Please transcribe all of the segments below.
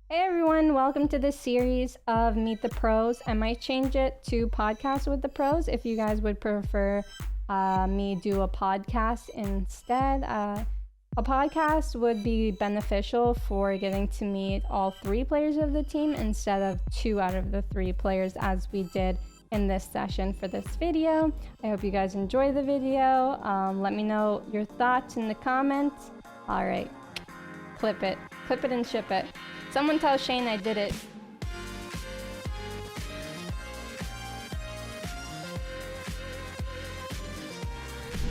Hey everyone, welcome to this series of Meet the Pros. I might change it to Podcast with the Pros if you guys would prefer me do a podcast instead. A podcast would be beneficial for getting to meet all three players of the team instead of two out of the three players as we did in this session for this video. I hope you guys enjoy the video. Let me know your thoughts in the comments. All right, clip it and ship it. Someone tell Shane I did it.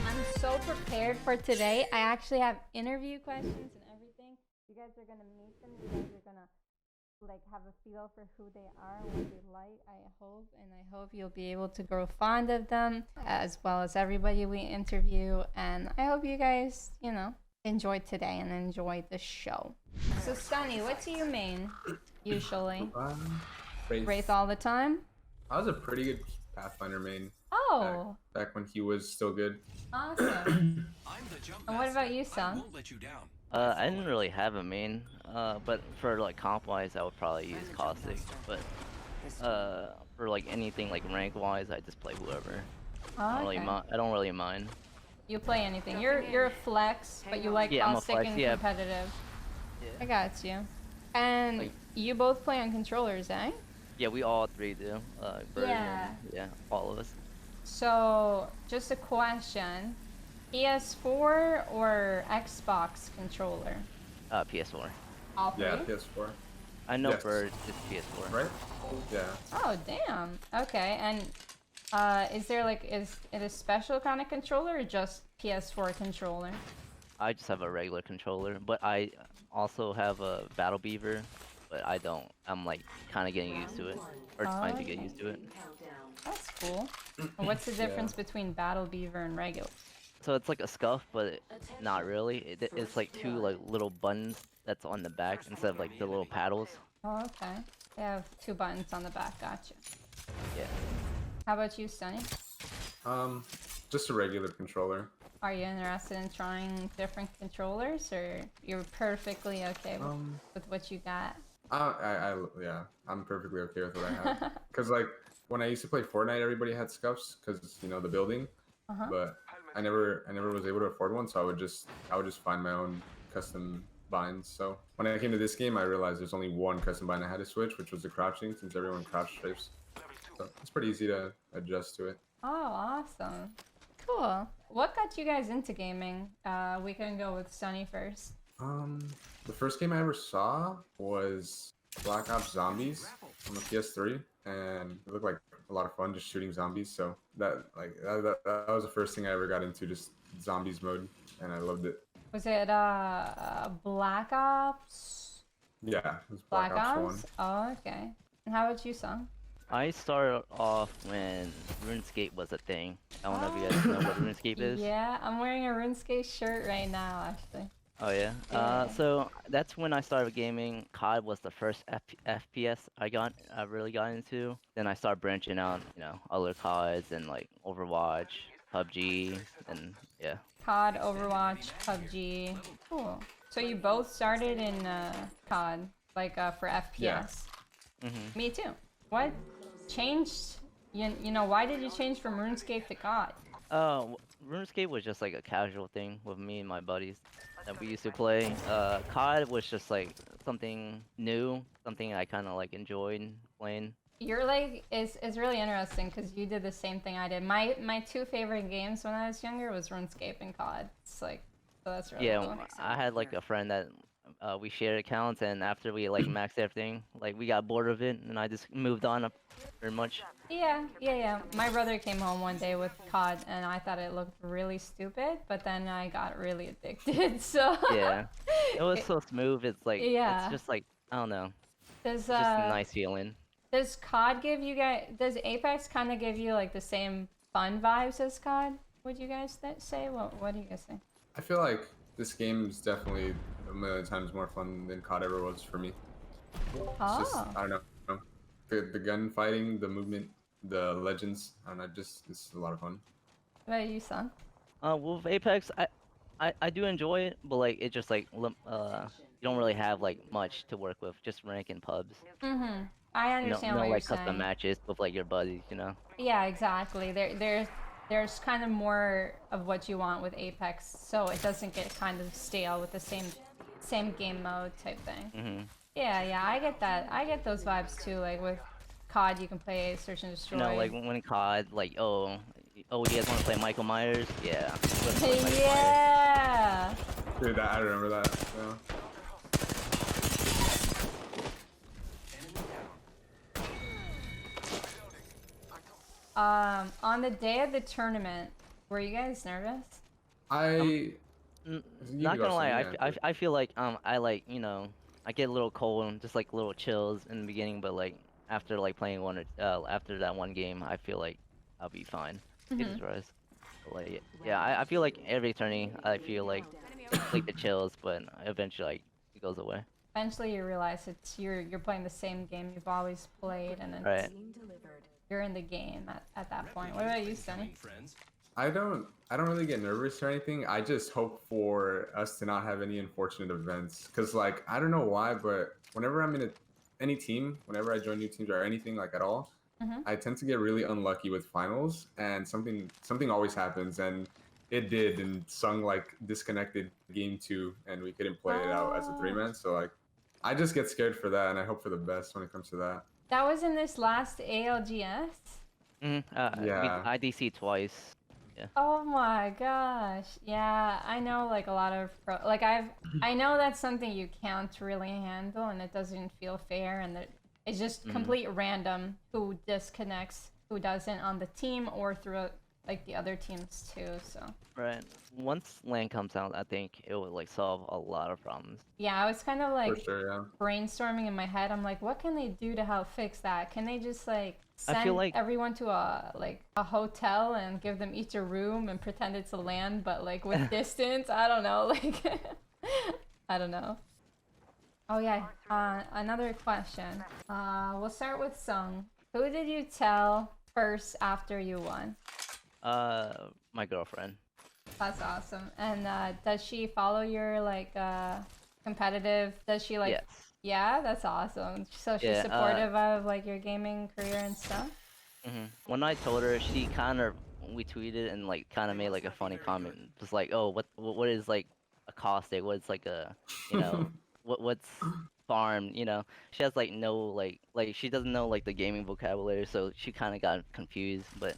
I'm so prepared for today. I actually have interview questions and everything. You guys are gonna meet them. You guys are gonna have a feel for who they are and what they like. I hope you'll be able to grow fond of them as well as everybody we interview. And I hope you guys, enjoy today and enjoy the show. So Stuhni, what do you main usually? Wraith all the time? I was a pretty good Pathfinder main. Oh. Back when he was still good. Awesome. And what about you, Sung? I didn't really have a main, but for like comp wise, I would probably use Caustic. But for like anything like rank wise, I just play whoever. Oh, I don't really mind. You play anything. You're a flex, but you like Caustic and competitive. Yeah. I got you. And you both play on controllers, eh? Yeah, we all three do. Yeah, all of us. So, just a question. PS4 or Xbox controller? PS4. All three? Yeah, PS4. I know Bird is PS4. Right? Yeah. Oh, damn. Okay, and is it a special kind of controller or just PS4 controller? I just have a regular controller, but I also have a Battle Beaver, but I don't. I'm like kind of getting used to it, or trying to get used to it. That's cool. What's the difference between Battle Beaver and regular? So it's like a scuff, but not really. It's like two little buttons that's on the back instead of like the little paddles. Oh, okay. They have two buttons on the back. Gotcha. Yeah. How about you, Stuhni? Just a regular controller. Are you interested in trying different controllers, or you're perfectly okay with what you got? Yeah, I'm perfectly okay with what I have. Cause like when I used to play Fortnite, everybody had scuffs, cause the building. But I never was able to afford one, so I would just find my own custom binds. So when I came to this game, I realized there's only one custom bind I had to switch, which was the crouching, since everyone crouch strafes. So it's pretty easy to adjust to it. Oh, awesome. Cool. What got you guys into gaming? We can go with Stuhni first. The first game I ever saw was Black Ops Zombies on the PS3, and it looked like a lot of fun just shooting zombies. So that was the first thing I ever got into, just zombies mode, and I loved it. Was it Black Ops? Yeah, it was Black Ops 1. Oh, okay. And how about you, Sung? I started off when RuneScape was a thing. I don't know if you guys know what RuneScape is. Yeah, I'm wearing a RuneScape shirt right now, actually. Oh yeah? So that's when I started gaming. COD was the first FPS I really got into. Then I started branching out, other CODs and like Overwatch, PUBG, and yeah. COD, Overwatch, PUBG. Cool. So you both started in COD, for FPS? Yeah. Me too. What changed? Why did you change from RuneScape to COD? RuneScape was just like a casual thing with me and my buddies that we used to play. COD was just like something new, something I kind of like enjoyed playing. You're it's really interesting because you did the same thing I did. My two favorite games when I was younger was RuneScape and COD. So that's really cool. I had like a friend that we shared accounts, and after we like maxed everything, like we got bored of it, and I just moved on very much. Yeah. My brother came home one day with COD, and I thought it looked really stupid, but then I got really addicted. So yeah, it was so smooth. It's like it's just like I don't know. Just a nice feeling. Does COD give you guys? Does Apex kind of give you like the same fun vibes as COD? Would you guys say? What do you guys think? I feel like this game is definitely a million times more fun than COD ever was for me. It's just, I don't know. The gunfighting, the movement, the legends, I don't know, it's a lot of fun. What about you, Sung? With Apex, I do enjoy it, but like it just like you don't really have like much to work with, just rank in pubs. I No, understand no what you're like custom saying. matches with like your buddies, you know. Yeah, exactly. There's kind of more of what you want with Apex, so it doesn't get kind of stale with the same game mode type thing. Mhm. Yeah, yeah, I get that. I get those vibes too. Like with COD, you can play Search and You know, Destroy. like when COD, like oh, you guys want to play Michael Myers? Yeah, let's play Michael Myers. Yeah. Dude, I remember that. Yeah. On the day of the tournament, were you guys nervous? Um, I you could Not go gonna lie, Sunny, yeah. I feel like I like I get a little cold and just like little chills in the beginning, but like after like playing after that one game, I feel like I'll be fine. Jesus Christ. But, like yeah, I feel like every tourney I feel like the chills, but eventually like it goes away. Eventually, you realize it's you're playing the same game you've always played, and then Right. you're in the game at that point. What about you, Sunny? I don't really get nervous or anything. I just hope for us to not have any unfortunate events. Cause like I don't know why, but whenever I'm in any team, whenever I join new teams or anything like at all, I tend to get really unlucky with finals, and something always happens, and it did. And Sung like disconnected game 2, and we couldn't play it out as a 3-man. So like, I just get scared for that, and I hope for the best when it comes to that. That was in this last ALGS? Yeah. IDC twice. Yeah. Oh my gosh. Yeah, I know like a lot of like I know that's something you can't really handle and it doesn't feel fair and that it's just complete random who disconnects, who doesn't on the team or through like the other teams too, so. Right. Once LAN comes out, I think it would like solve a lot of problems. Yeah, I was kind of For like sure, yeah. brainstorming in my head. I'm like, what can they do to help fix that? Can they just like I send feel like everyone to a hotel and give them each a room and pretend it's a land, but like with distance? I don't know. Like, I don't know. Oh yeah. Another question. We'll start with Sung. Who did you tell first after you won? my girlfriend. That's awesome. And does she follow your like competitive? Does she like? Yes. Yeah, that's awesome. So she's Yeah, supportive of like your gaming career and stuff. When I told her, she kind of we tweeted and like kind of made like a funny comment, just like, oh, what is like a caustic? What's like a, you know, what's farm? You know, she has like no like she doesn't know like the gaming vocabulary, so she kind of got confused. But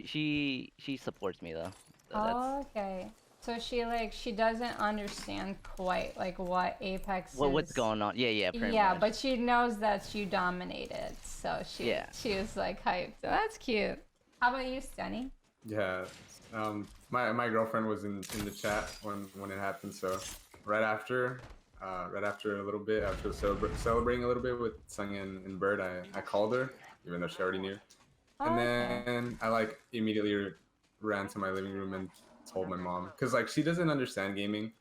she supports me though. So Oh, okay. So she doesn't understand quite like what Apex what's is. going on? Yeah, pretty Yeah, much. but she knows that you dominated, so she was like hyped. So that's cute. How about you, Stuhni? Yeah. My girlfriend was in the chat when it happened. So right after a little bit, after celebrating a little bit with Sung and Bird, I called her, even though she already knew. And Okay. then I like immediately ran to my living room and told my mom, because like she doesn't understand gaming,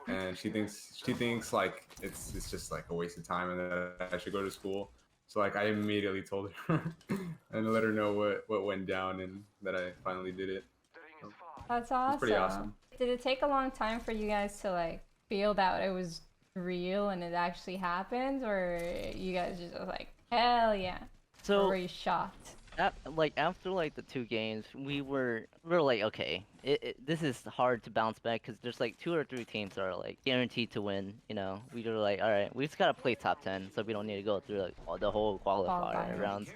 and she thinks like it's just like a waste of time and that I should go to school. So like I immediately told her and let her know what went down and that I finally did it. So That's it's pretty awesome. awesome. Did it take a long time for you guys to like feel that it was real and it actually happened, or you guys just like hell yeah? Or So were you shocked? like after like the 2 games, we were like, okay, this is hard to bounce back because there's like 2 or 3 teams that are like guaranteed to win. You know, we were like, all right, we just gotta play top 10, so we don't need to go through like the whole qualifier Qualifier. rounds.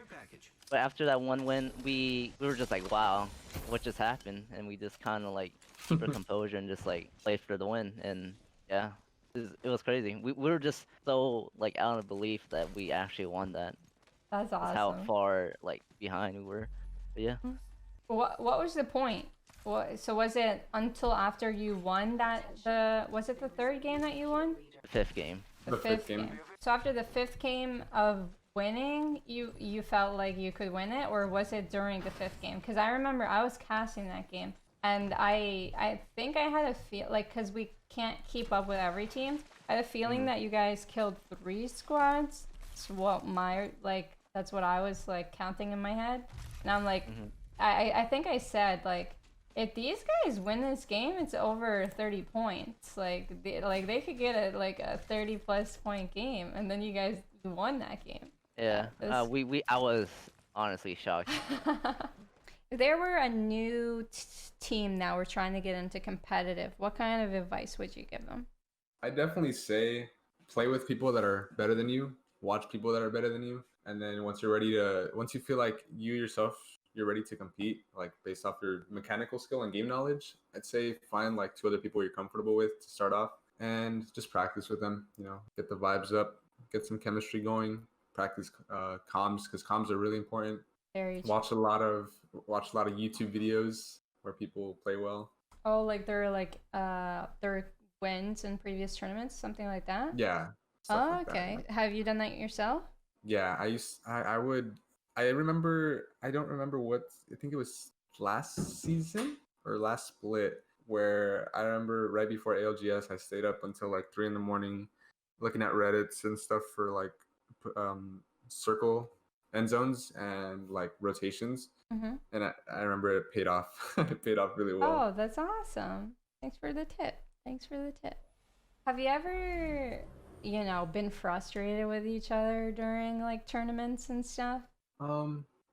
But after that one win, we were just like, wow, what just happened? And we just kind of like keep our composure and just like play for the win. And yeah, it was crazy. We were just so like out of belief that we actually won that. That's That's how awesome. far like behind we were. But yeah. What was the point? So was it until after you won that was it the third game that you won? The 5th game. The The fifth fifth game. game. So after the fifth game of winning, you felt like you could win it, or was it during the fifth game? Because I remember I was casting that game, and I think I had a feel like because we can't keep up with every team. I had a feeling that you guys killed 3 squads. That's what my that's what I was like counting in my head, and I'm like, I think I said like If these guys win this game, it's over 30 points. They could get a 30 plus point game, and then you guys won that game. Yeah. I was honestly shocked. If there were a new team that were trying to get into competitive, what kind of advice would you give them? I definitely say play with people that are better than you, watch people that are better than you, and then once you feel like you yourself, you're ready to compete, like based off your mechanical skill and game knowledge, I'd say find like two other people you're comfortable with to start off and just practice with them, get the vibes up, get some chemistry going, practice comms because comms are really important. Very true. Watch a lot of YouTube videos where people play well. Oh, their wins in previous tournaments, something like that? Yeah. Oh, okay. Have you done that yourself? Yeah, I don't remember I think it was last season or last split where I remember right before ALGS I stayed up until like 3 in the morning looking at Reddits and stuff for like circle end zones and like rotations. Mm-hmm. And I remember it paid off. It paid off really well. Oh, that's awesome. Thanks for the tip. Thanks for the tip. Have you ever, been frustrated with each other during like tournaments and stuff?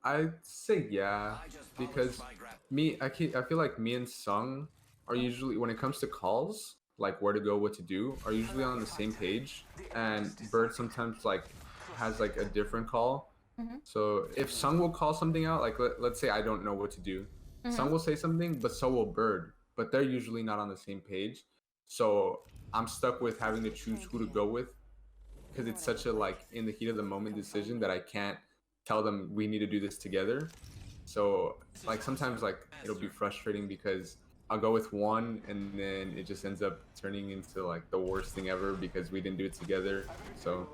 I'd say yeah, because I feel like me and Sung are usually when it comes to calls, like where to go, what to do, are usually on the same page, and Bird sometimes like has like a different call. Mm-hmm. So if Sung will call something out, like let's say I don't know what to do, Sung will say something, but so will Bird, but they're usually not on the same page. So I'm stuck with having to choose who to go with because it's such a like in the heat of the moment decision that I can't tell them we need to do this together. So like sometimes like it'll be frustrating because I'll go with one and then it just ends up turning into like the worst thing ever because we didn't do it together. So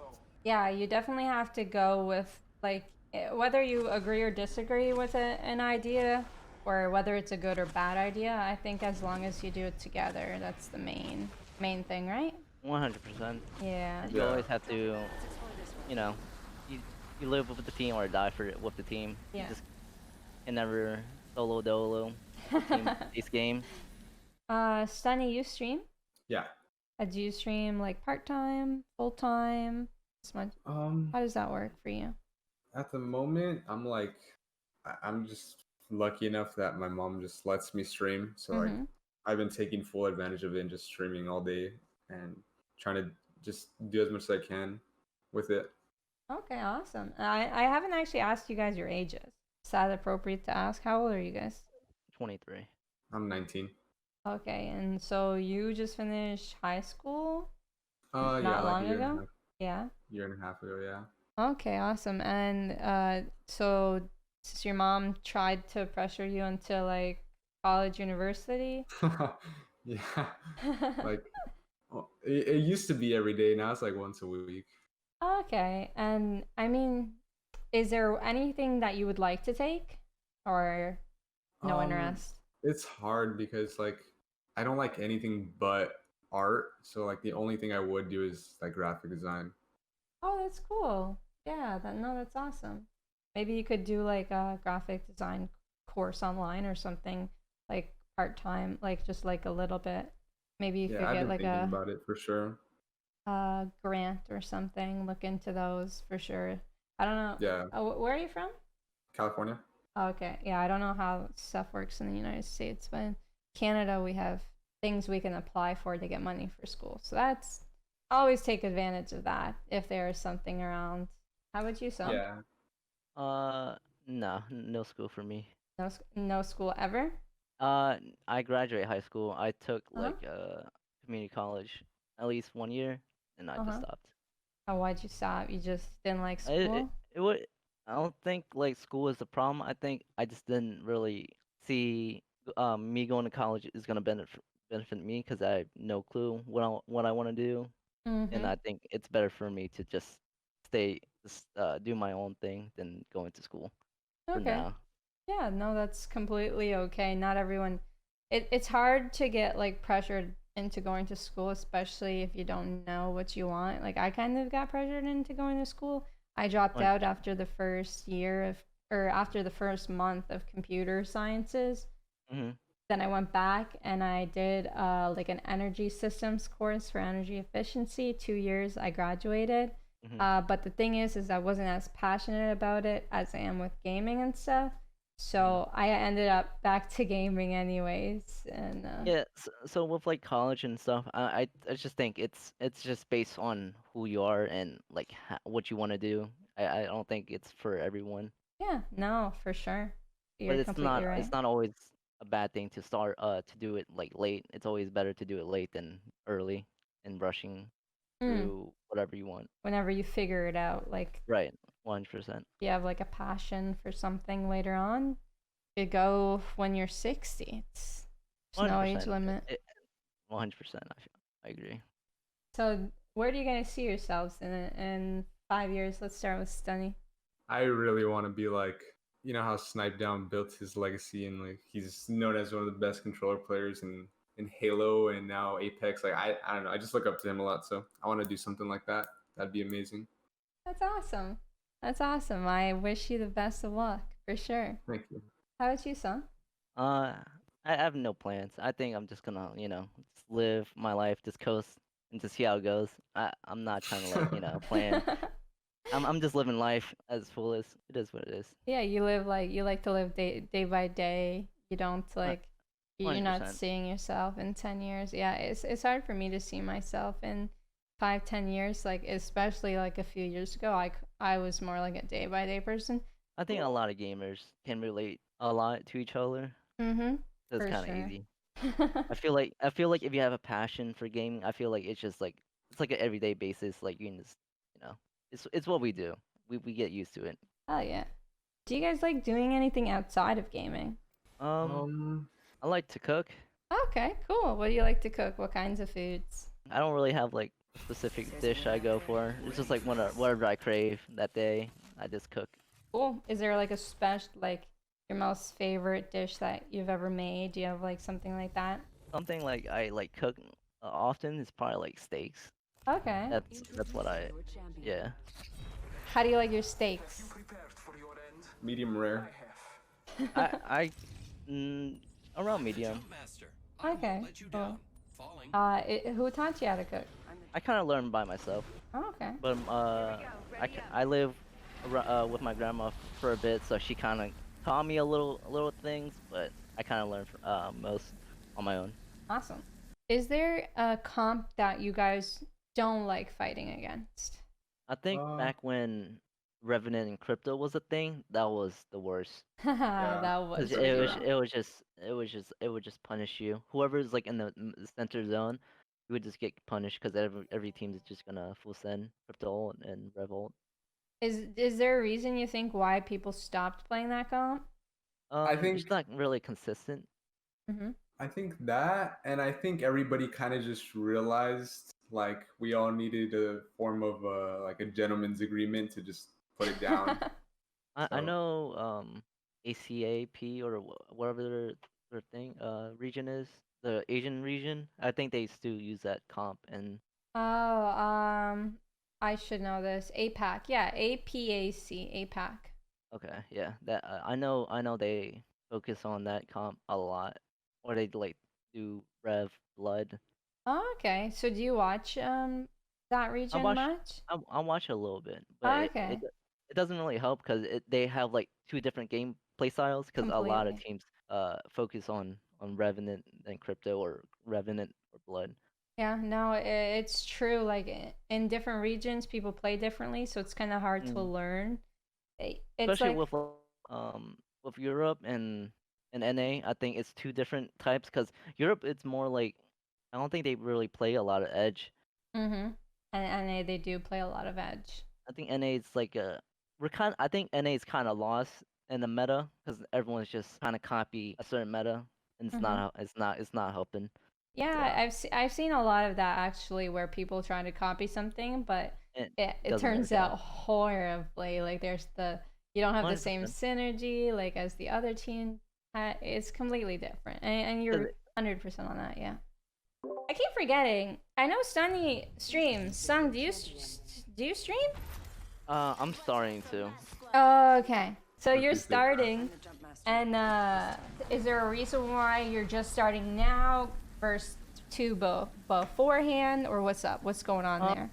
Yeah, you definitely have to go with whether you agree or disagree with an idea or whether it's a good or bad idea. I think as long as you do it together, that's the main thing, right? 100%. Yeah. You always have to, you know, you you live with the team or die with the team. Yeah. You just can never solo dolo team these games. Sunny, you stream? yeah. Do you stream like part-time, full-time? How does that work for you? At the moment I'm just lucky enough that my mom just lets me stream. So like I've been taking full advantage of it and just streaming all day and trying to just do as much as I can with it. Okay, awesome. I haven't actually asked you guys your ages. Is that appropriate to ask? How old are you guys? 23. I'm 19. Okay, and so you just finished high school Yeah, not like long a year and a ago? half, Yeah. year and a half ago, yeah. Okay, awesome. And so since your mom tried to pressure you into like college, university? Yeah, like it used to be every day. Now it's like once a week. Okay, and I mean, is there anything that you would like to take, or no Um, interest? it's hard because like I don't like anything but art. So like the only thing I would do is like graphic design. Oh, that's cool. Yeah, that's awesome. Maybe you could do like a graphic design course online or something, like part-time, like just like a little bit. Maybe you Yeah, could I've get been like thinking about it for sure. a grant or something. Look into those for sure. I don't know. Yeah, Where are you from? California. Okay. Yeah, I don't know how stuff works in the United States, but in Canada we have things we can apply for to get money for school. So that's always take advantage of that if there is something around. How about you, Sung? Yeah. No, no school for me. No school ever? I graduated high school. I took Uh-huh. like community college at least 1 year, and I just Uh-huh. stopped. Oh, why'd you stop? You just didn't like It, it, school? it would. I don't think like school is the problem. I think I just didn't really see me going to college is gonna benefit me because I have no clue what I want to do, and Mm-hmm. I think it's better for me to just do my own thing than going to school for Okay. now. Yeah, no, that's completely okay. Not everyone it's hard to get like pressured into going to school, especially if you don't know what you want. Like I kind of got pressured into going to school. I dropped out 100%. after the first year of or after the first month of computer sciences. Mhm. Then I went back and I did like an energy systems course for energy efficiency. 2 years, I graduated. But the thing is I wasn't as passionate about it as I am with gaming and stuff. So I ended up back to gaming anyways. And Yeah, so with like college and stuff, I just think it's just based on who you are and like what you want to do. I don't think it's for everyone, yeah, no, for sure. but You're completely right. it's not always a bad thing to start to do it like late. It's always better to do it late than early and rushing Mm. through whatever you want. Whenever you figure it out, like Right, 100%. you have like a passion for something later on, you go when you're 60. There's no age 100%. limit. 100%. I agree. So where do you guys see yourselves in 5 years? Let's start with Stunny. I really want to be like, you know how Snipe Down built his legacy and like he's known as one of the best controller players in Halo and now Apex. Like I don't know, I just look up to him a lot, so I want to do something like that. That'd be amazing. That's awesome. That's awesome. I wish you the best of luck for sure. Thank you. How about you, son? Uh, I have no plans. I think I'm just gonna, just live my life, just coast and just see how it goes. I'm not trying to like, plan. I'm just living life as full as it is what it is. Yeah, you like to live day by day. You don't like you're not 100%. seeing yourself in 10 years. Yeah, it's hard for me to see myself in 5, 10 years. Like especially like a few years ago, I was more like a day by day person. I think a lot of gamers can relate a lot to each other. Mm-hmm. That's For kind of sure. easy. I feel like if you have a passion for gaming, I feel like it's like an everyday basis. Like you can just, it's what we do. We get used to it. Oh yeah. Do you guys like doing anything outside of gaming? Um, I like to cook. Okay, cool. What do you like to cook? What kinds of foods? I don't really have like a specific dish I go for. It's just like whatever I crave that day, I just cook. Cool. Is there like a special, like your most favorite dish that you've ever made? Do you have like something like that? Something like I like cook often is probably like steaks. Okay. That's what yeah. How do you like your steaks? Medium rare. I around medium. Okay. Cool. Who taught you how to cook? I kind of learned by myself, Oh, okay. but I live with my grandma for a bit, so she kind of taught me a little things, but I kind of learned most on my own. Awesome. Is there a comp that you guys don't like fighting against? I think back when Revenant and crypto was a thing, that was the worst. That 'Cause was really rough. it would just punish you. Whoever's like in the center zone, you would just get punished because every team is just gonna full send crypto and revolt. Is there a reason you think why people stopped playing that comp? I think It's not really consistent. Mm-hmm. I think that, and I think everybody kind of just realized like we all needed a form of like a gentleman's agreement to just put it down. I So know ACAP or whatever their thing region is, the Asian region. I think they still use that comp and Oh, I should know this. APAC. Yeah, APAC. APAC. okay, yeah, that I know they focus on that comp a lot, or they like do Rev Blood. Oh, okay. So do you watch that I region watch much? I watch a little bit, but Oh, okay. it doesn't really help because they have like two different game play styles because a lot of Completely. teams focus on Revenant and Crypto or Revenant or Blood. Yeah, no, it's true. Like in different regions, people play differently, so it's kind of hard to Mm. learn. It's Especially like, with Europe and NA, I think it's two different types because Europe it's more like I don't think they really play a lot of edge. mm-hmm. And they do play a lot of edge. I think NA is like I think NA is kind of lost in the meta because everyone's just trying to copy a certain meta and Mm-hmm. it's not helping. Yeah, yeah, I've seen a lot of that actually, where people try to copy something, but It it doesn't turns work out. out horribly. Like you don't have the same 100%. synergy like as the other team. It's completely different, and you're 100% on that. Yeah. I keep forgetting. I know Sunny streams. Sung, do you stream? I'm starting to. Oh, okay. So you're Appreciate that. starting, and is there a reason why you're just starting now versus beforehand, or what's up? What's going on there?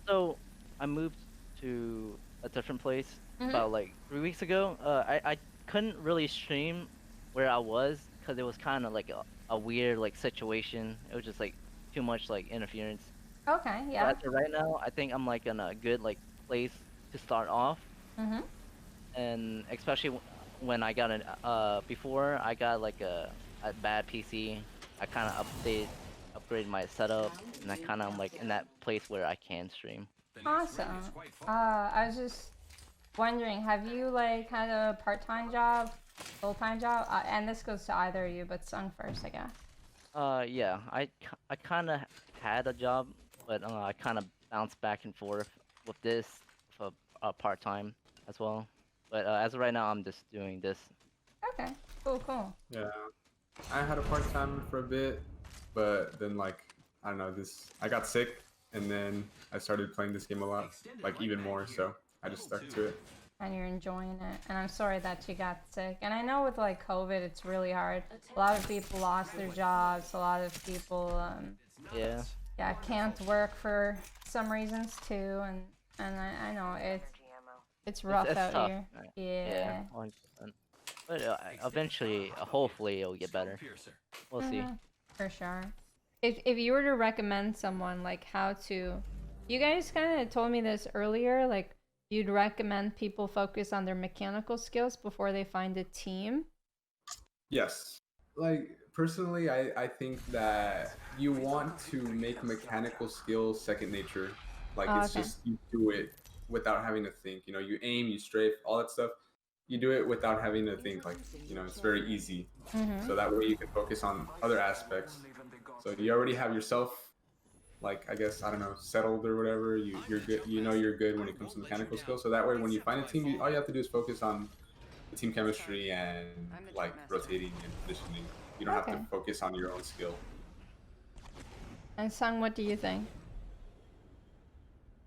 So I moved to a different place Mm-hmm. about like 3 weeks ago. I couldn't really stream where I was because it was kind of like a weird like situation. It was just like too much like interference. Okay, So yeah. as of right now, I think I'm like in a good like place to start off, Mm-hmm. and especially when I got an before I got like a bad PC, I kind of upgraded my setup, and I kind of am like in that place where I can stream. Awesome. I was just wondering, have you like had a part-time job, full-time job? And this goes to either of you, but Sung first, I guess. Yeah, I kind of had a job, but I kind of bounced back and forth with this for part time as well. But as of right now, I'm just doing this. Okay, cool, cool. Yeah, I had a part time for a bit, but then like I don't know, I got sick, and then I started playing this game a lot, like even more. So I just stuck to it. And you're enjoying it. And I'm sorry that you got sick. And I know with like COVID, it's really hard. A lot of people lost their jobs. A lot of people, Yeah, yeah, can't work for some reasons too. And I know it's rough it's out tough. here. Right? Yeah. 100%. But eventually, hopefully, it'll get better. We'll see. For sure. If you were to recommend someone like how to, you guys kind of told me this earlier, like you'd recommend people focus on their mechanical skills before they find a team. Yes. Like personally, I think that you want to make mechanical skills second nature. Like Oh, it's okay. just you do it without having to think. You know, you aim, you strafe, all that stuff. You do it without having to think. Like it's very easy. Mm-hmm. So that way you can focus on other aspects. So you already have yourself, like I guess I don't know, settled or whatever. You're good. You know you're good when it comes to mechanical skills. So that way when you find a team, all you have to do is focus on the team chemistry and like rotating and positioning. You don't have Okay. to focus on your own skill. And Sung, what do you think?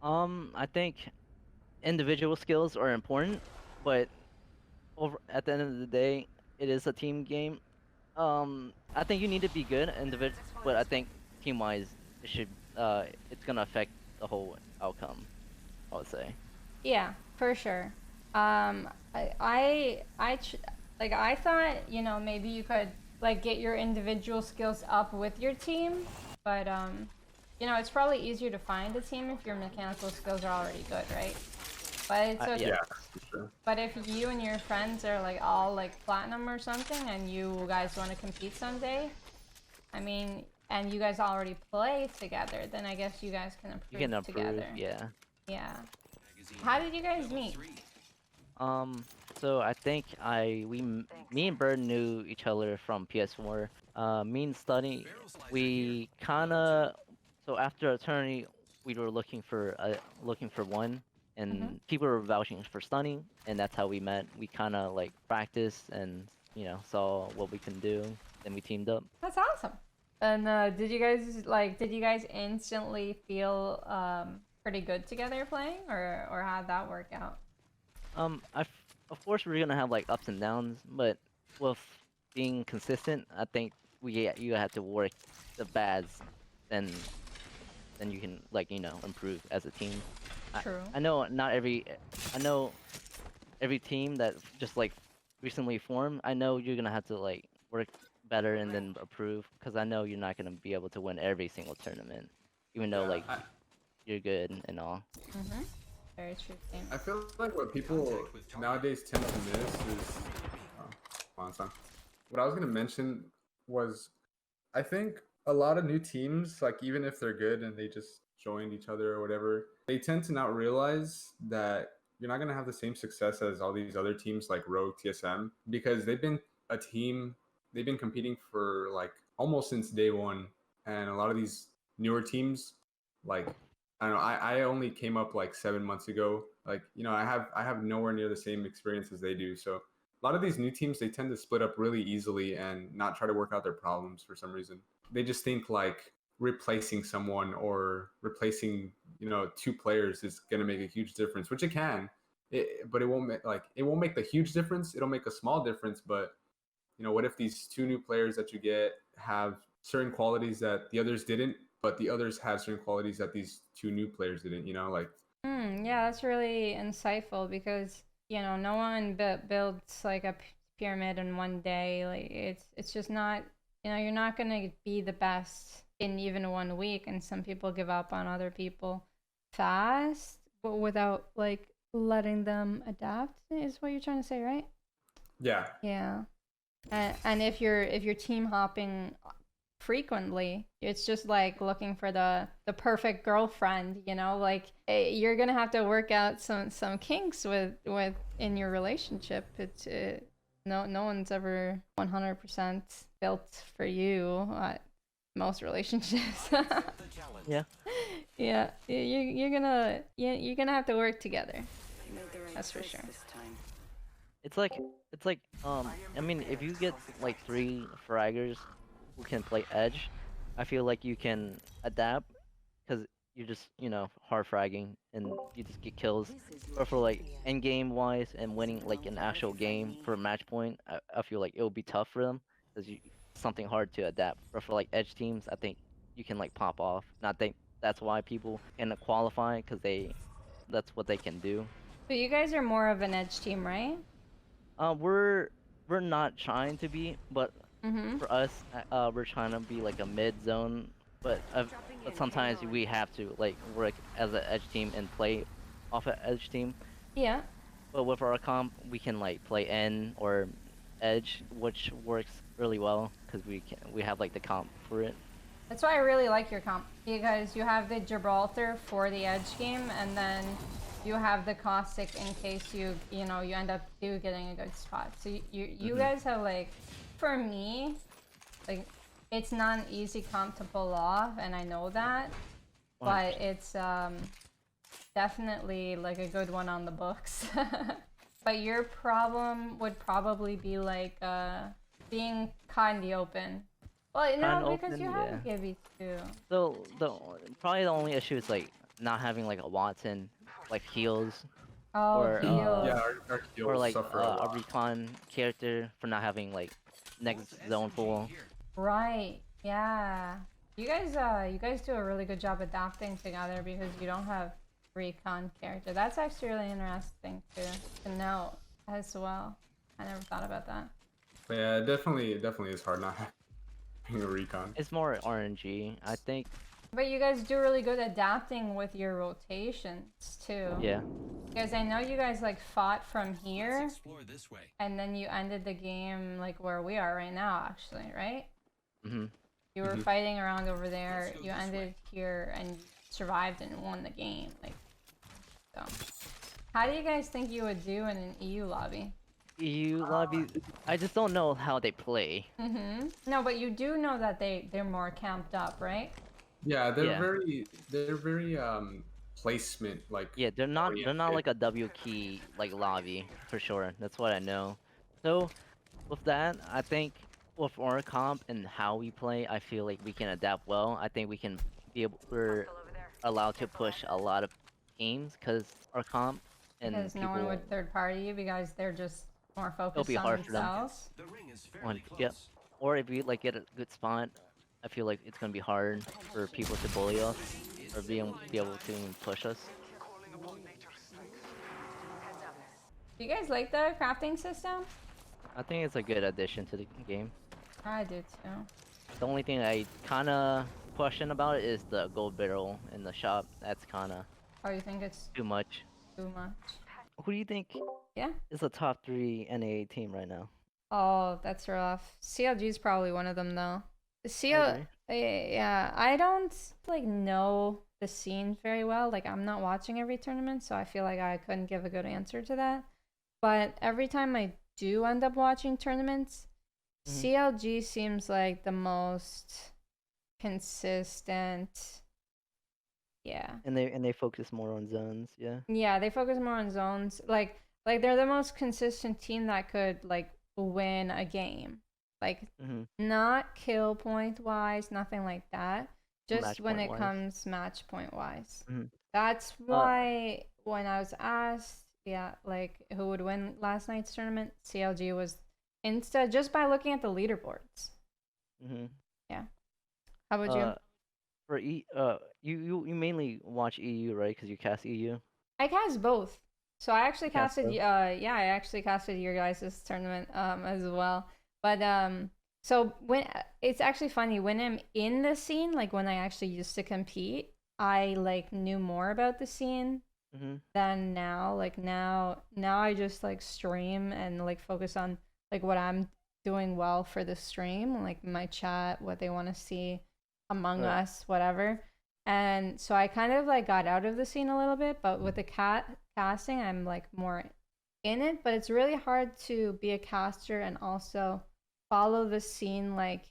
I think individual skills are important, but at the end of the day, it is a team game. I think you need to be good individual, but I think team-wise, it's gonna affect the whole outcome, I would say. Yeah, for sure. Like I thought, maybe you could like get your individual skills up with your team, but it's probably easier to find a team if your mechanical skills are already good, right? But it's okay. Yeah. Yeah, for sure. But if you and your friends are like all like platinum or something, and you guys want to compete someday, I mean, and you guys already play together, then I guess you guys can You can improve improve, together. yeah. Yeah. How did you guys meet? So I think me and Bird knew each other from PS4. Me and Study, we kinda, so after Eternity, we were looking for one, Mm-hmm. and people were vouching for Stunning, and that's how we met. We kinda like practiced and saw what we can do, then we teamed up. That's awesome. And did you guys instantly feel pretty good together playing, or how'd that work out? Of course we're gonna have like ups and downs, but with being consistent, I think you have to work the bads, then you can like improve as a team. True. I know I know every team that just like recently formed. I know you're gonna have to like work better and then improve, because I know you're not gonna be able to win every single tournament, even though Yeah, like you're good and all. Mm-hmm. Very true thing. I feel like what people nowadays tend to miss is, oh, come on, son. What I was gonna mention was, I think a lot of new teams, like even if they're good and they just joined each other or whatever, they tend to not realize that you're not gonna have the same success as all these other teams like Rogue, TSM, because they've been a team, they've been competing for like almost since day one, and a lot of these newer teams, like I don't know, I only came up like 7 months ago. Like I have nowhere near the same experience as they do, so a lot of these new teams, they tend to split up really easily and not try to work out their problems for some reason. They just think like replacing someone or replacing two players is going to make a huge difference, which it can, but it won't make the huge difference. It'll make a small difference, but what if these two new players that you get have certain qualities that the others didn't, but the others had certain qualities that these two new players didn't, Yeah, that's really insightful because, no one builds like a pyramid in one day. Like it's just not, you're not going to be the best in even 1 week, and some people give up on other people fast, but without like letting them adapt is what you're trying to say, right? Yeah. Yeah. And if you're team hopping frequently, it's just like looking for the perfect girlfriend, like you're gonna have to work out some kinks with in your relationship. It's no one's ever 100% built for you. Most relationships. Yeah. Yeah, you're gonna have to work together. That's for sure. It's like I mean, if you get like 3 fraggers who can play edge, I feel like you can adapt because you're just hard fragging and you just get kills. But for like end game wise and winning like an actual game for a match point, I feel like it will be tough for them because something hard to adapt. But for like edge teams, I think you can like pop off. And I think that's why people end up qualifying because that's what they can do. So you guys are more of an edge team, right? We're not trying to be, but Mm-hmm. for us, we're trying to be like a mid zone. But sometimes we have to like work as an edge team and play off an edge team. Yeah. But with our comp, we can like play N or edge, which works really well because we have like the comp for it. That's why I really like your comp, because you have the Gibraltar for the edge game, and then you have the caustic in case you end up getting a good spot. So you guys have like, for me, like it's not an easy comp to pull off, and I know that, but it's definitely like a good one on the books. But your problem would probably be like being caught in the open. Well, because you have a Gibby too. So probably the only issue is like not having like a Watson like heals. Oh, or heals. Yeah, our heals or like suffer a a lot. recon character for not having like next zone pool. Right. Yeah. You guys do a really good job adapting together because you don't have recon character. That's actually really interesting to know as well. I never thought about that. But yeah, it definitely is hard not having a recon. It's more RNG, I think. But you guys do really good adapting with your rotations too. Yeah. Because I know you guys like fought from here, and then you ended the game like where we are right now, actually, right? Mhm. You were fighting around over there. You ended here and survived and won the game. Like, so. How do you guys think you would do in an EU lobby? EU lobby, I just don't know how they play. No, but you do know that they're more camped up, right? Yeah, they're very placement like. Yeah, they're not like a W key like lobby for sure. That's what I know. So with that, I think with our comp and how we play, I feel like we can adapt well. I think we're allowed to push a lot of teams because our comp and Because no one would third party you because they're just more focused be on hard for them. themselves. Yep. Or if we like get a good spot, I feel like it's gonna be hard for people to bully us or be able to push us. Do you guys like the crafting system? I think it's a good addition to the game. I do too. The only thing I kinda question about it is the gold barrel in the shop. That's kinda Oh, you think it's too much. too much? Who do you think Yeah. is the top 3 NA team right now? Oh, that's rough. CLG is probably one of them though. agree. Yeah, I don't like know the scene very well. Like I'm not watching every tournament, so I feel like I couldn't give a good answer to that. But every time I do end up watching tournaments, CLG seems like the most consistent. Yeah. And they focus more on zones, yeah. Yeah, they focus more on zones. Like they're the most consistent team that could like win a game. Like not kill point wise, nothing like that. Just Match when point it wise. comes match point wise. That's why when I was asked yeah, like who would win last night's tournament. CLG was instead just by looking at the leaderboards. Mm-hmm. Yeah. How about you? For you mainly watch EU, right? Because you cast EU. I cast both. So I actually You cast casted both? yeah, I actually casted your guys' tournament as well. But so when it's actually funny when I'm in the scene, like when I actually used to compete, I like knew more about the scene Mm-hmm. than now. Like now I just like stream and like focus on like what I'm doing well for the stream, like my chat, what they want to see, Among Right. Us, whatever. And so I kind of like got out of the scene a little bit, but with the casting, I'm like more in it. But it's really hard to be a caster and also follow the scene like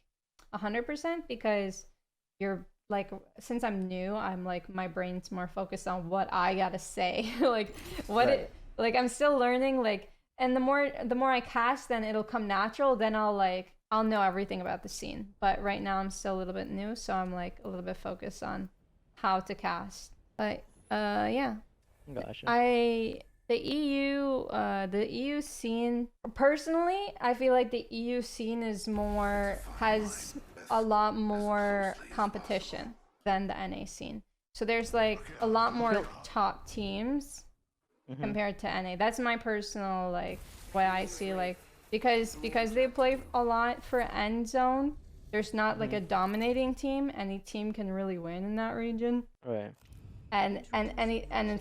100% because you're like since I'm new, I'm like my brain's more focused on what I gotta say, like what Right. it like I'm still learning like, and the more I cast, then it'll come natural. Then I'll know everything about the scene. But right now I'm still a little bit new, so I'm like a little bit focused on how to cast. But yeah, Gotcha. the EU scene personally, I feel like the EU scene has a lot more competition than the NA scene. So there's like a lot more top teams Mm-hmm. compared to NA. That's my personal like what I see like because they play a lot for end zone. There's not like Mm-hmm. a dominating team. Any team can really win in that region, Right. and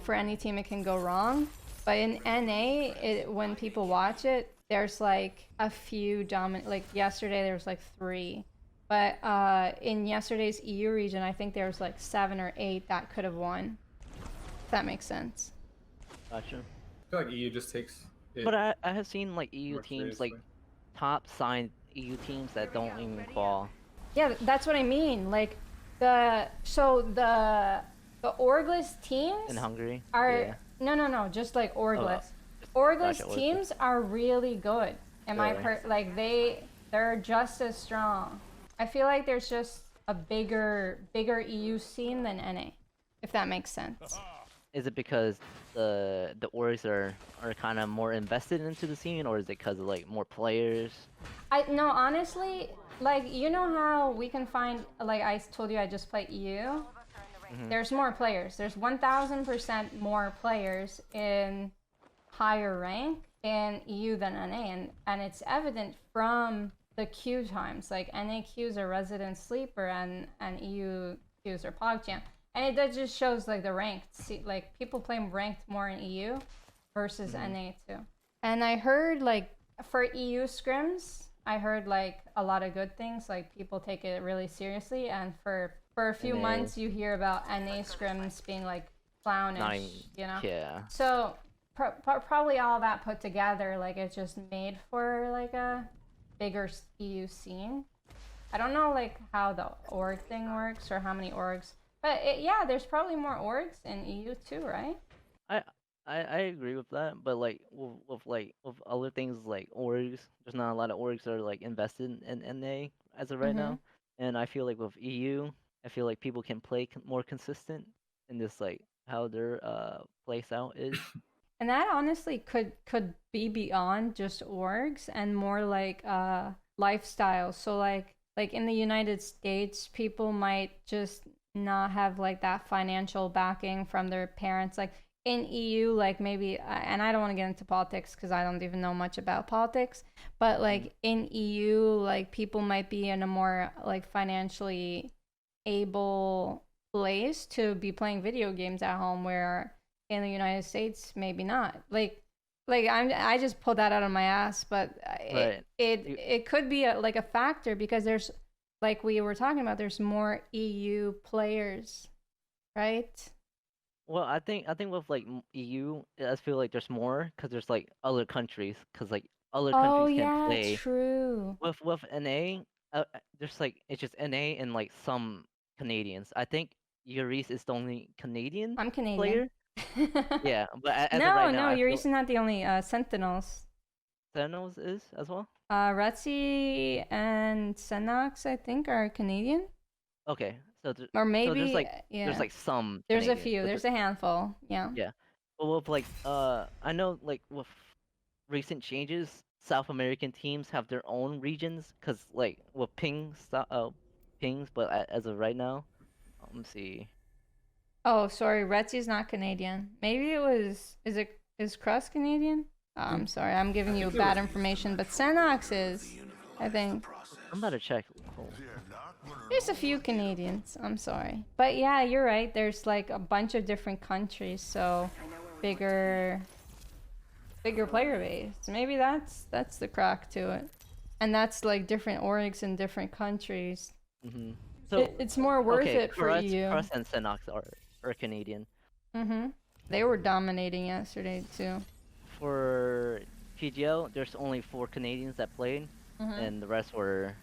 for any team it can go wrong. But in NA, when people watch it, there's like a few dominant. Like yesterday, there was like three, but in yesterday's EU region, I think there was like 7 or 8 that could have won. If that makes sense. Gotcha. I feel like EU just takes it But I have seen like EU more teams, like seriously. top signed EU teams that don't even qual Yeah, that's what I mean. Like the orgless teams in Hungary. are Yeah. no, just like Oh, orgless. gotcha. Orgless What is it? teams are really good. Am I Really? like they're just as strong. I feel like there's just a bigger EU scene than NA, if that makes sense. Is it because the orgs are kind of more invested into the scene, or is it because of like more players? I no honestly, like you know how we can find like I told you I just played EU. Mm-hmm. There's more players. There's 1000% more players in higher rank in EU than NA, and it's evident from the queue times. Like NA queues are resident sleeper, and EU queues are PogChamp, and that just shows like the ranked. Like people play ranked more in EU versus Mm-hmm. NA too. And I heard like for EU scrims, I heard like a lot of good things. Like people take it really seriously, and for a few NA. months you hear about NA scrims being like clownish, Not even, you know. yeah. So probably all that put together, like it's just made for like a bigger EU scene. I don't know like how the org thing works or how many orgs, but yeah, there's probably more orgs in EU too, right? I I agree with that, but like with other things like orgs, there's not a lot of orgs that are like invested in NA as of right Mm-hmm. now, and I feel like with EU, I feel like people can play more consistent in this like how their place out is. And that honestly could be beyond just orgs and more like lifestyles. So like in the United States, people might just not have like that financial backing from their parents. Like in EU, like maybe, and I don't want to get into politics because I don't even know much about politics. But Mm. like in EU, like people might be in a more like financially able place to be playing video games at home where in the United States maybe not. I just pulled that out of my ass, but Right. it could be like a factor because there's like we were talking about there's more EU players, right? Well, I think with like EU, I feel like there's more because there's like other countries, because like other Oh countries can yeah, play. true. With NA, there's like it's just NA and like some Canadians. I think Yurice is the only Canadian I'm Canadian. player. Yeah, but as of No, right now, no, I you're feel not the only Sentinels. Thanos is as well. Retzi and Senox, I think, are Canadian, Okay, so or so there's maybe like yeah. some There's a Canadians, few. but There's a handful. Yeah. yeah, Well, with like I know like with recent changes, South American teams have their own regions, cause like with pings, but as of right now, let me see. Oh, sorry, Retsy's not Canadian. Maybe it was. Is Crust Canadian? Oh, I'm sorry, I'm giving you bad information, but Senox is. I think. I'm about to check. Oh, There's a few Canadians. I'm sorry, but yeah, you're right. There's like a bunch of different countries, so bigger, bigger player base. Maybe that's the crack to it, and that's like different orgs in different countries. mm-hmm. So It's more worth okay, it for you. Crust and Senox are Canadian. They were dominating yesterday too. For PGL, there's only 4 Canadians that played, and the rest were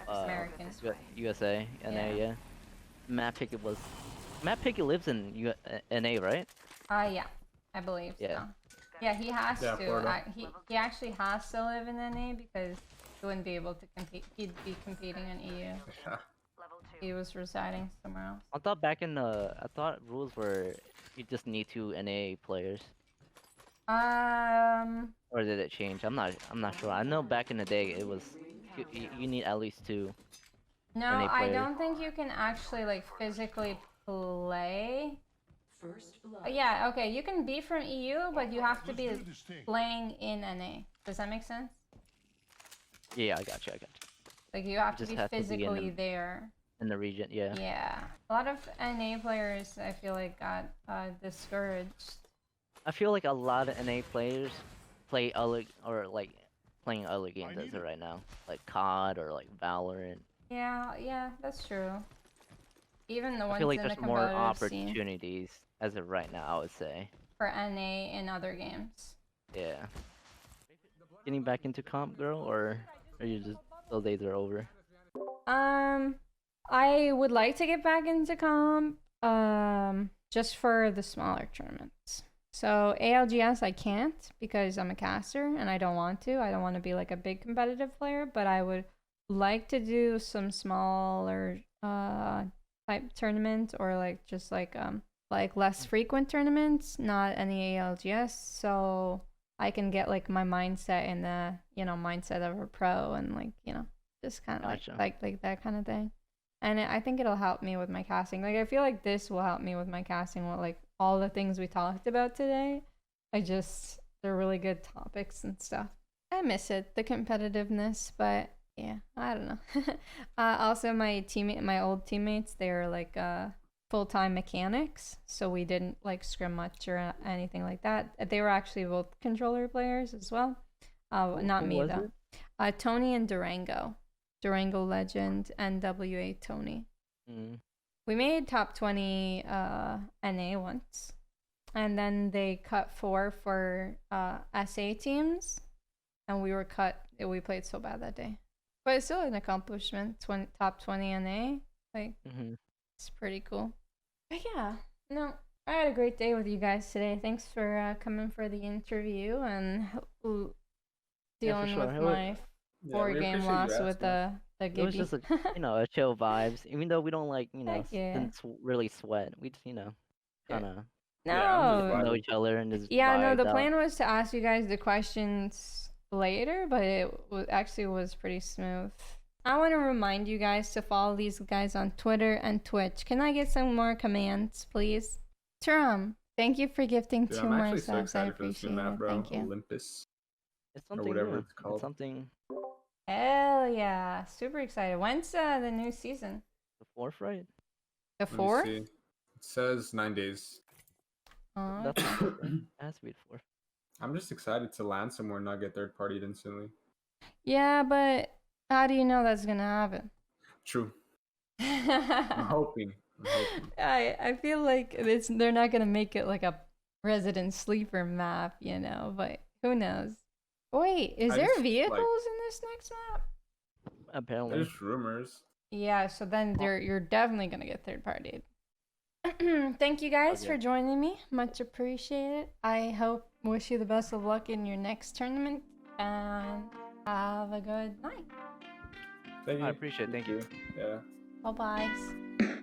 Americans. USA, NA, Yeah. yeah. Matt Pickett lives in NA, right? Yeah, I believe Yeah. so. Yeah, he has Yeah, to. Florida. He actually has to live in NA because he wouldn't be able to compete. He'd be competing in EU. Yeah. He was residing somewhere else. I thought rules were you just need 2 NA players, or did it change? I'm not sure. I know back in the day it was you need at least 2 No, NA I players. don't think you can actually like physically play. Yeah, okay, you can be from EU, but you have to be playing in NA. Does that make sense? Yeah, I got you. Like you have to Just be have to be in physically the- there. In the region, yeah. Yeah, a lot of NA players I feel like got discouraged. I feel like a lot of NA players play other or like playing other games as of right now, like COD or like Valorant. Yeah, that's true. Even the I ones feel like in the there's more competitive scene opportunities as of right now, I would say. for NA in other games. Yeah. Getting back into comp, girl, or are you just those days are over? I would like to get back into comp, just for the smaller tournaments. So ALGS I can't because I'm a caster and I don't want to. I don't want to be like a big competitive player, but I would like to do some smaller type tournaments or like just like less frequent tournaments, not any ALGS, so I can get like my mindset in the, mindset of a pro and like, just kind of Gotcha. like that kind of thing. And I think it'll help me with my casting. Like I feel like this will help me with my casting with like all the things we talked about today. They're really good topics and stuff. I miss it, the competitiveness, but yeah, I don't know. Also my old teammates, they're like full-time mechanics, so we didn't like scrim much or anything like that. They were actually both controller players as well. Not me though. Tony and Durango legend, NWA Tony. We made top 20 NA once, and then they cut 4 for SA teams, and we were cut. We played so bad that day, but it's still an accomplishment. Top 20 NA, like it's pretty cool. But yeah, no, I had a great day with you guys today. Thanks for coming for the interview and dealing with my 4-game loss with the It was Gibby. just a chill vibes. Even though we don't like yeah. didn't really sweat. We just kind of No. know each other and just Yeah, no. The vibed plan out. was to ask you guys the questions later, but it actually was pretty smooth. I want to remind you guys to follow these guys on Twitter and Twitch. Can I get some more commands, please? Turam, thank you for gifting Dude, 2 I'm more actually so subs. I excited for this new appreciate map, it. bro. Thank you. Olympus. It's something whatever new. it's called. It's something Hell yeah. Super excited. When's the new season? the 4th, right? The Let me 4th? see. It says 9 days. Oh, That's okay. the 4th, right? It has to be the 4th. I'm just excited to land somewhere and not get third partied instantly. Yeah, but how do you know that's gonna happen? True. I'm hoping. I feel like they're not gonna make it like a resident sleeper map, but who knows? Wait, is there vehicles in this next map? Apparently. There's rumors. Yeah, so then you're definitely gonna get third partied. Thank you guys for joining me. Much appreciated. I wish you the best of luck in your next tournament and have a good night. Thank you. I appreciate it. Thank you. Yeah. Bye bye.